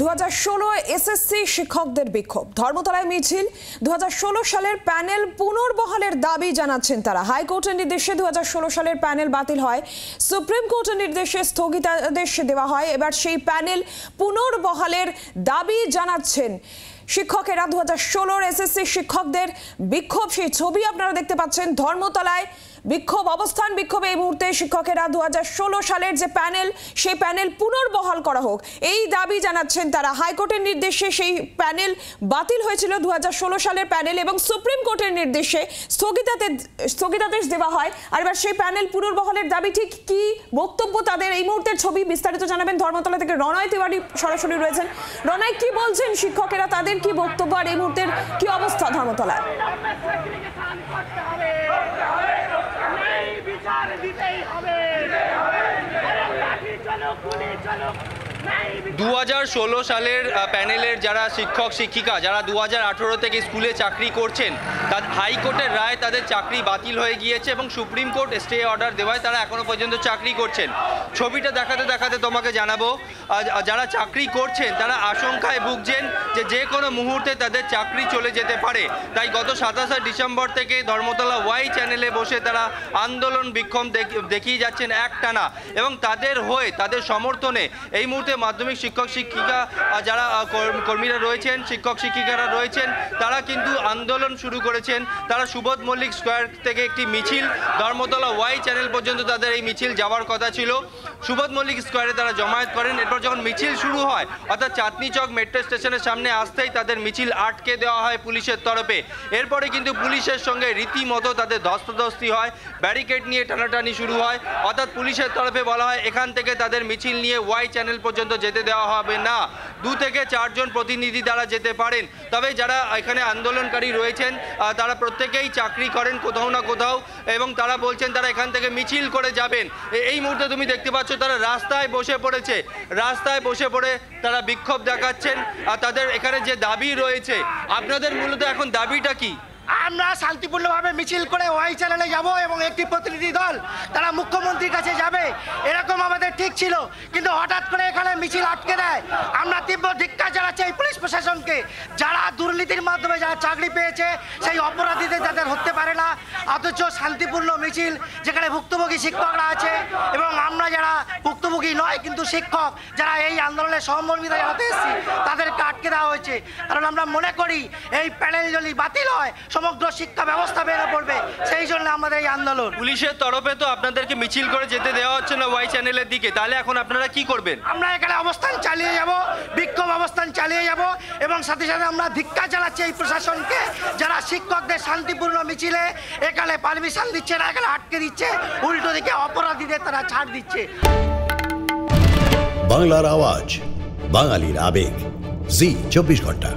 2016 SSC শিক্ষকদের বিক্ষোভ, ধর্মতলায় মিছিল। 2016 সালের প্যানেল পুনর্বহালের দাবি জানাচ্ছেন তারা। হাইকোর্টের নির্দেশে 2016 সালের প্যানেল বাতিল হয়, সুপ্রিম কোর্টের নির্দেশে স্থগিতাদেশ দেওয়া হয়। এবার সেই প্যানেল পুনর্বহালের দাবি জানাচ্ছেন শিক্ষকেরা। 2016 এসএসসি শিক্ষকদের বিক্ষোভ, সেই ছবি আপনারা দেখতে পাচ্ছেন। ধর্মতলায় বিক্ষোভ, অবস্থান বিক্ষোভে এই মুহূর্তে শিক্ষকেরা। 2016 সালের যে প্যানেল, সেই প্যানেল পুনর্বহাল করা হোক, এই দাবি জানাচ্ছেন তারা। হাইকোর্টের নির্দেশে সেই প্যানেল বাতিল হয়েছিল, 2016 সালের প্যানেল, এবং সুপ্রিম কোর্টের নির্দেশে স্থগিতাদেশ দেওয়া হয়। আর এবার সেই প্যানেল পুনর্বহালের দাবি, ঠিক কি বক্তব্য তাদের, এই মুহূর্তের ছবি বিস্তারিত জানাবেন ধর্মতলা থেকে রনয় তিওয়ারি সরাসরি রয়েছেন। রনয়, কি বলছেন শিক্ষকেরা, তাদের কি বক্তব্য, আর এই মুহূর্তের কি অবস্থা ধর্মতলায়? 2016 সালের প্যানেলের যারা শিক্ষক শিক্ষিকা যারা 2018 থেকে স্কুলে চাকরি করছেন, হাইকোর্টের রায় তাদের চাকরি বাতিল হয়ে গিয়েছে এবং সুপ্রিম কোর্ট স্টে অর্ডার দেওয়ায় তারা এখনো পর্যন্ত চাকরি করছেন। ছবিটা দেখাতে দেখাতে তোমাকে জানাবো, যারা চাকরি করছেন তারা আশঙ্কায় ভুগছেন যে কোনো মুহূর্তে তাদের চাকরি চলে যেতে পারে। তাই গত 27 ডিসেম্বর থেকে ধর্মতলা ওয়াই চ্যানেলে বসে তারা আন্দোলন বিক্ষোভ দেখিয়ে যাচ্ছেন একটানা, এবং তাদের হয়ে তাদের সমর্থনে এই মুহূর্তে মাধ্যমিক শিক্ষক শিক্ষিকা যারা কর্মীরা রয়েছেন, শিক্ষক শিক্ষিকারা রয়েছেন, তারা কিন্তু আন্দোলন শুরু করেছেন। তারা সুবোধ মল্লিক স্কোয়ার থেকে একটি মিছিল ধর্মতলা ওয়াই চ্যানেল পর্যন্ত তাদের এই মিছিল যাওয়ার কথা ছিল। সুবোধ মল্লিক স্কোয়ারে তারা জমায়েত করেন। এরপর যখন মিছিল শুরু হয়, অর্থাৎ চাঁদনি চক মেট্রো স্টেশনের সামনে আসতেই তাদের মিছিল আটকে দেওয়া হয় পুলিশের তরফে। এরপরে কিন্তু পুলিশের সঙ্গে রীতিমতো তাদের ধস্তাধস্তি হয়, ব্যারিকেড নিয়ে টানাটানি শুরু হয়। অর্থাৎ পুলিশের তরফে বলা হয় এখান থেকে তাদের মিছিল নিয়ে ওয়াই চ্যানেল পর্যন্ত যেতে দেওয়া হবে না, 2 থেকে 4 জন প্রতিনিধি তারা যেতে পারেন। তবে যারা এখানে আন্দোলনকারী রয়েছেন তারা প্রত্যেকেই চাকরি করেন কোথাও না কোথাও, এবং তারা বলছেন তারা এখান থেকে মিছিল করে যাবেন। এই মুহূর্তে তুমি দেখতে পাচ্ছ তারা রাস্তায় বসে পড়েছে, রাস্তায় বসে পড়ে তারা বিক্ষোভ দেখাচ্ছেন। আর তাদের এখানে যে দাবি রয়েছে, আপনাদের মূলত এখন দাবিটা কি? আমরা শান্তিপূর্ণভাবে মিছিল করে ওয়াই চ্যানেলে যাব এবং একটি প্রতিনিধি দল তারা মুখ্যমন্ত্রীর কাছে যাবে, এরকম আমাদের ঠিক ছিল। কিন্তু হঠাৎ করে এখানে মিছিল আটকে দেয়। আমরা তীব্র ধিক্কার জানাচ্ছি এই পুলিশ প্রশাসনকে, যারা দুর্নীতির মাধ্যমে যারা চাকরি পেয়েছে সেই অপরাধীদের যাদের হতে পারে না, অথচ শান্তিপূর্ণ মিছিল যেখানে ভুক্তভোগী শিক্ষকরা আছে এবং আমরা যারা ভুক্তভোগী নয় কিন্তু শিক্ষক যারা এই আন্দোলনে সহমর্মিতা জানাতে এসেছি, তাদেরকে আটকে দেওয়া হয়েছে। কারণ আমরা মনে করি এই প্যানেল যদি বাতিল হয় সমগ্র শিক্ষা ব্যবস্থা ভেঙে পড়বে, সেই জন্য আমাদের এই আন্দোলন। পুলিশের তরফে তো আপনাদেরকে মিছিল করে যেতে দেওয়া হচ্ছে না ওয়াই চ্যানেলের দিকে, তাহলে এখন আপনারা কি করবেন? আমরা এখানে অবস্থান চালিয়ে যাব, বিক্ষোভ অবস্থান চালিয়ে যাব, এবং সাথে সাথে আমরা ধিক্কার জানাচ্ছি এই প্রশাসনকে যারা শিক্ষকদের শান্তিপূর্ণ মিছিলে এখানে পারমিশন দিচ্ছে না, এখানে আটকে দিচ্ছে, উল্টো দিকে অপরাধীদের তারা ছাড় দিচ্ছে। বাংলার আওয়াজ, বাঙালির আবেগ, জি 24 ঘন্টা।